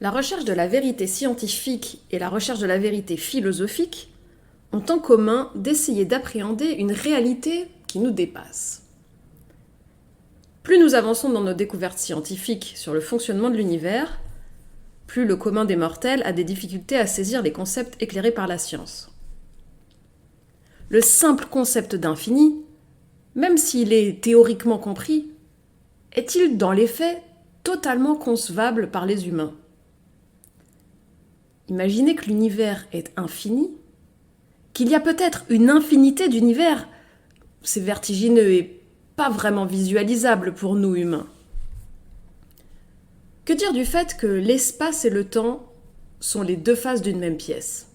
La recherche de la vérité scientifique et la recherche de la vérité philosophique ont en commun d'essayer d'appréhender une réalité qui nous dépasse. Plus nous avançons dans nos découvertes scientifiques sur le fonctionnement de l'univers, plus le commun des mortels a des difficultés à saisir les concepts éclairés par la science. Le simple concept d'infini, même s'il est théoriquement compris, est-il dans les faits totalement concevable par les humains ? Imaginez que l'univers est infini, qu'il y a peut-être une infinité d'univers. C'est vertigineux et pas vraiment visualisable pour nous humains. Que dire du fait que l'espace et le temps sont les deux faces d'une même pièce ?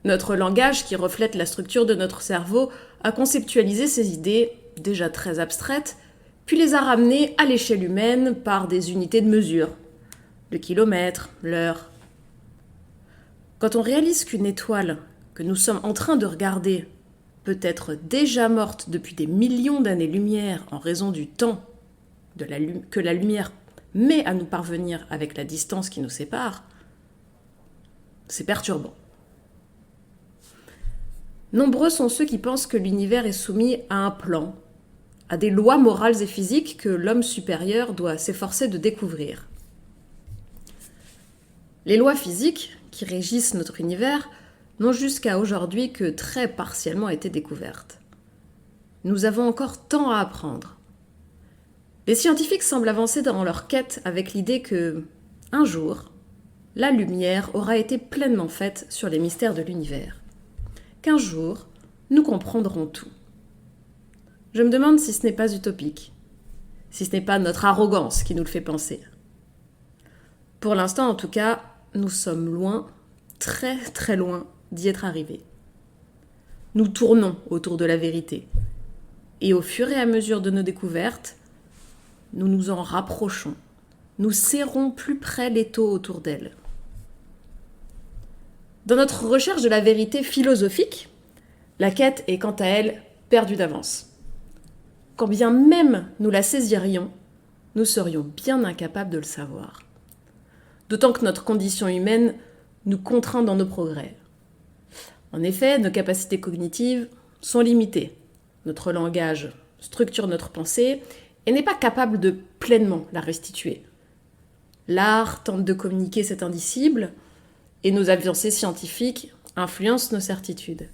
Notre langage, qui reflète la structure de notre cerveau, a conceptualisé ces idées, déjà très abstraites, puis les a ramenées à l'échelle humaine par des unités de mesure, le kilomètre, l'heure. Quand on réalise qu'une étoile que nous sommes en train de regarder peut être déjà morte depuis des millions d'années-lumière en raison du temps que la lumière met à nous parvenir avec la distance qui nous sépare, c'est perturbant. Nombreux sont ceux qui pensent que l'univers est soumis à un plan, à des lois morales et physiques que l'homme supérieur doit s'efforcer de découvrir. Les lois physiques qui régissent notre univers n'ont jusqu'à aujourd'hui que très partiellement été découvertes. Nous avons encore tant à apprendre. Les scientifiques semblent avancer dans leur quête avec l'idée que, un jour, la lumière aura été pleinement faite sur les mystères de l'univers. Qu'un jour, nous comprendrons tout. Je me demande si ce n'est pas utopique, si ce n'est pas notre arrogance qui nous le fait penser. Pour l'instant, en tout cas, nous sommes loin, très très loin d'y être arrivés. Nous tournons autour de la vérité, et au fur et à mesure de nos découvertes, nous nous en rapprochons, nous serrons plus près l'étau autour d'elle. Dans notre recherche de la vérité philosophique, la quête est quant à elle perdue d'avance. Quand bien même nous la saisirions, nous serions bien incapables de le savoir. D'autant que notre condition humaine nous contraint dans nos progrès. En effet, nos capacités cognitives sont limitées. Notre langage structure notre pensée et n'est pas capable de pleinement la restituer. L'art tente de communiquer cet indicible et nos avancées scientifiques influencent nos certitudes.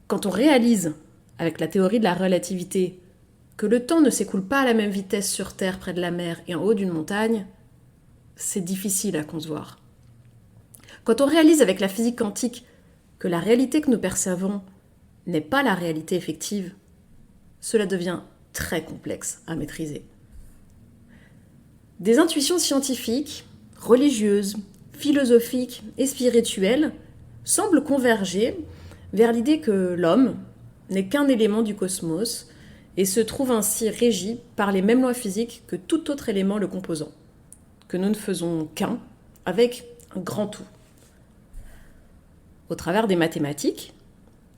Quand on réalise, avec la théorie de la relativité, que le temps ne s'écoule pas à la même vitesse sur Terre près de la mer et en haut d'une montagne, c'est difficile à concevoir. Quand on réalise avec la physique quantique que la réalité que nous percevons n'est pas la réalité effective, cela devient très complexe à maîtriser. Des intuitions scientifiques, religieuses, philosophiques et spirituelles semblent converger vers l'idée que l'homme n'est qu'un élément du cosmos et se trouve ainsi régi par les mêmes lois physiques que tout autre élément le composant, que nous ne faisons qu'un avec un grand tout. Au travers des mathématiques,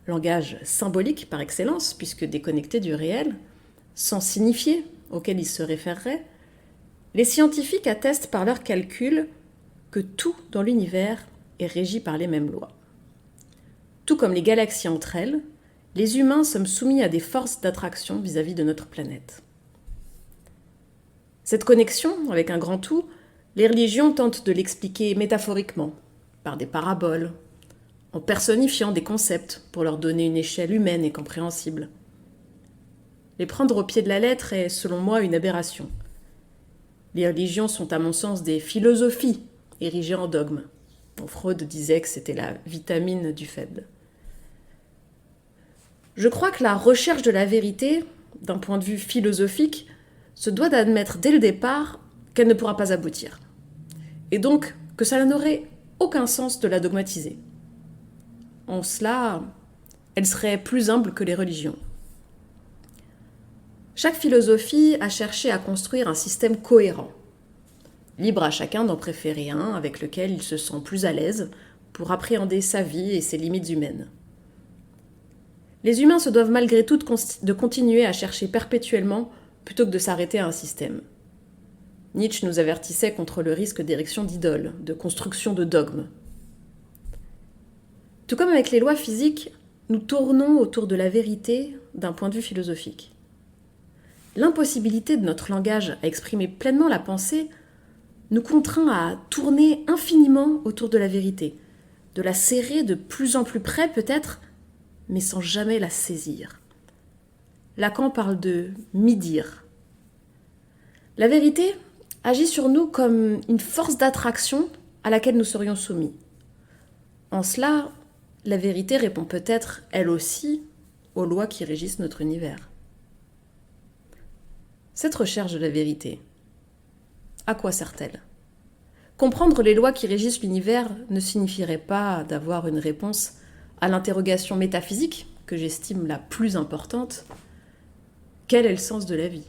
langage symbolique par excellence puisque déconnecté du réel, sans signifier auquel ils se référeraient, les scientifiques attestent par leurs calculs que tout dans l'univers est régi par les mêmes lois. Tout comme les galaxies entre elles, les humains sommes soumis à des forces d'attraction vis-à-vis de notre planète. Cette connexion avec un grand tout, les religions tentent de l'expliquer métaphoriquement, par des paraboles, en personnifiant des concepts pour leur donner une échelle humaine et compréhensible. Les prendre au pied de la lettre est, selon moi, une aberration. Les religions sont, à mon sens, des philosophies érigées en dogmes. Freud disait que c'était la vitamine du faible. Je crois que la recherche de la vérité, d'un point de vue philosophique, se doit d'admettre dès le départ qu'elle ne pourra pas aboutir. Et donc que ça n'aurait aucun sens de la dogmatiser. En cela, elle serait plus humble que les religions. Chaque philosophie a cherché à construire un système cohérent. Libre à chacun d'en préférer un avec lequel il se sent plus à l'aise pour appréhender sa vie et ses limites humaines. Les humains se doivent malgré tout de continuer à chercher perpétuellement plutôt que de s'arrêter à un système. Nietzsche nous avertissait contre le risque d'érection d'idoles, de construction de dogmes. Tout comme avec les lois physiques, nous tournons autour de la vérité d'un point de vue philosophique. L'impossibilité de notre langage à exprimer pleinement la pensée nous contraint à tourner infiniment autour de la vérité, de la serrer de plus en plus près peut-être, mais sans jamais la saisir. Lacan parle de mi-dire. La vérité agit sur nous comme une force d'attraction à laquelle nous serions soumis. En cela, la vérité répond peut-être, elle aussi, aux lois qui régissent notre univers. Cette recherche de la vérité, à quoi sert-elle ? Comprendre les lois qui régissent l'univers ne signifierait pas d'avoir une réponse à l'interrogation métaphysique, que j'estime la plus importante. Quel est le sens de la vie ?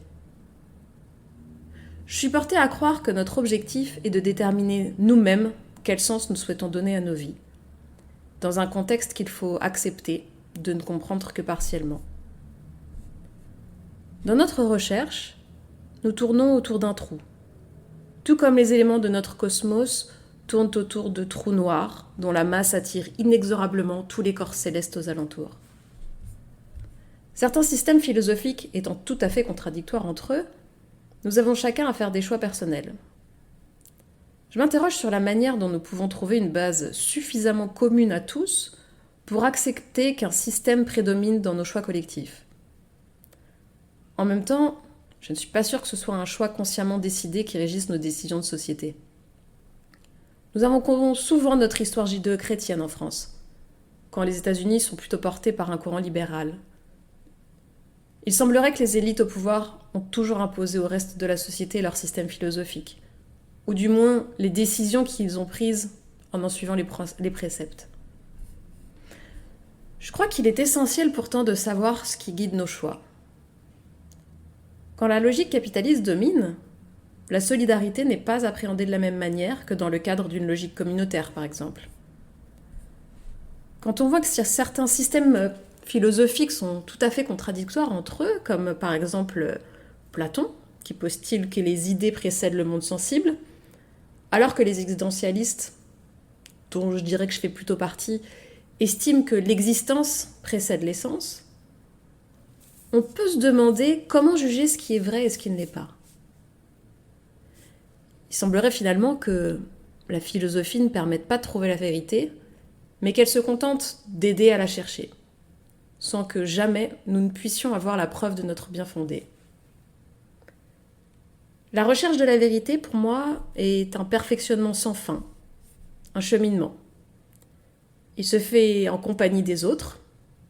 Je suis portée à croire que notre objectif est de déterminer nous-mêmes quel sens nous souhaitons donner à nos vies, dans un contexte qu'il faut accepter de ne comprendre que partiellement. Dans notre recherche, nous tournons autour d'un trou, tout comme les éléments de notre cosmos tournent autour de trous noirs dont la masse attire inexorablement tous les corps célestes aux alentours. Certains systèmes philosophiques étant tout à fait contradictoires entre eux, nous avons chacun à faire des choix personnels. Je m'interroge sur la manière dont nous pouvons trouver une base suffisamment commune à tous pour accepter qu'un système prédomine dans nos choix collectifs. En même temps, je ne suis pas sûre que ce soit un choix consciemment décidé qui régisse nos décisions de société. Nous avons souvent notre histoire judéo-chrétienne en France, quand les États-Unis sont plutôt portés par un courant libéral. Il semblerait que les élites au pouvoir ont toujours imposé au reste de la société leur système philosophique, ou du moins les décisions qu'ils ont prises en suivant les préceptes. Je crois qu'il est essentiel pourtant de savoir ce qui guide nos choix. Quand la logique capitaliste domine, la solidarité n'est pas appréhendée de la même manière que dans le cadre d'une logique communautaire, par exemple. Quand on voit que certains systèmes philosophiques sont tout à fait contradictoires entre eux, comme par exemple Platon, qui postule que les idées précèdent le monde sensible, alors que les existentialistes, dont je dirais que je fais plutôt partie, estiment que l'existence précède l'essence, on peut se demander comment juger ce qui est vrai et ce qui ne l'est pas. Il semblerait finalement que la philosophie ne permette pas de trouver la vérité, mais qu'elle se contente d'aider à la chercher, sans que jamais nous ne puissions avoir la preuve de notre bien fondé. La recherche de la vérité, pour moi, est un perfectionnement sans fin, un cheminement. Il se fait en compagnie des autres,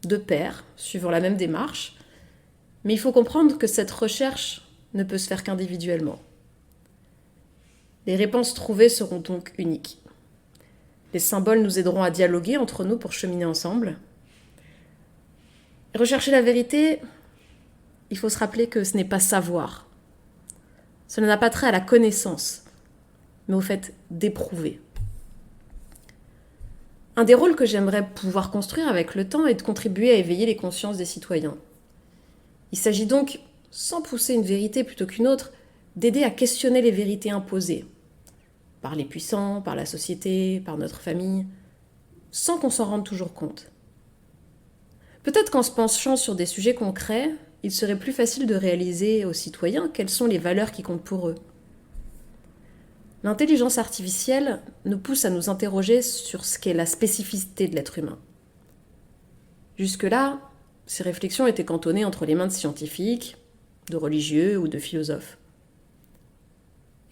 de pairs, suivant la même démarche, mais il faut comprendre que cette recherche ne peut se faire qu'individuellement. Les réponses trouvées seront donc uniques. Les symboles nous aideront à dialoguer entre nous pour cheminer ensemble. Rechercher la vérité, il faut se rappeler que ce n'est pas savoir. Cela n'a pas trait à la connaissance, mais au fait d'éprouver. Un des rôles que j'aimerais pouvoir construire avec le temps est de contribuer à éveiller les consciences des citoyens. Il s'agit donc, sans pousser une vérité plutôt qu'une autre, d'aider à questionner les vérités imposées, par les puissants, par la société, par notre famille, sans qu'on s'en rende toujours compte. Peut-être qu'en se penchant sur des sujets concrets, il serait plus facile de réaliser aux citoyens quelles sont les valeurs qui comptent pour eux. L'intelligence artificielle nous pousse à nous interroger sur ce qu'est la spécificité de l'être humain. Jusque-là, ces réflexions étaient cantonnées entre les mains de scientifiques, de religieux ou de philosophes.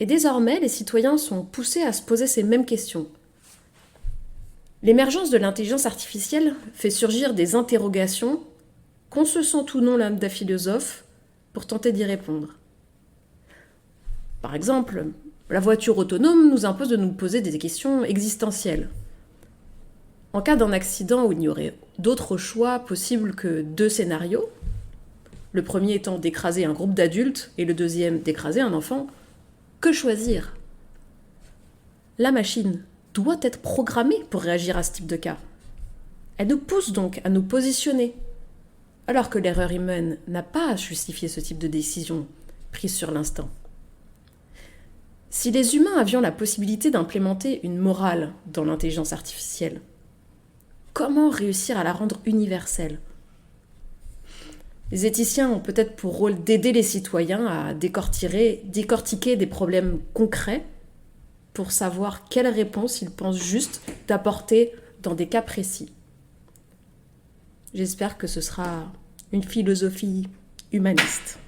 Et désormais, les citoyens sont poussés à se poser ces mêmes questions. L'émergence de l'intelligence artificielle fait surgir des interrogations qu'on se sent ou non l'âme d'un philosophe pour tenter d'y répondre. Par exemple, la voiture autonome nous impose de nous poser des questions existentielles. En cas d'un accident où il n'y aurait d'autres choix possibles que 2 scénarios, le premier étant d'écraser un groupe d'adultes et le deuxième d'écraser un enfant, que choisir ? La machine doit être programmée pour réagir à ce type de cas. Elle nous pousse donc à nous positionner, alors que l'erreur humaine n'a pas à justifier ce type de décision prise sur l'instant. Si les humains avions la possibilité d'implémenter une morale dans l'intelligence artificielle, comment réussir à la rendre universelle ? Les éthiciens ont peut-être pour rôle d'aider les citoyens à décortiquer des problèmes concrets pour savoir quelles réponses ils pensent juste d'apporter dans des cas précis. J'espère que ce sera une philosophie humaniste.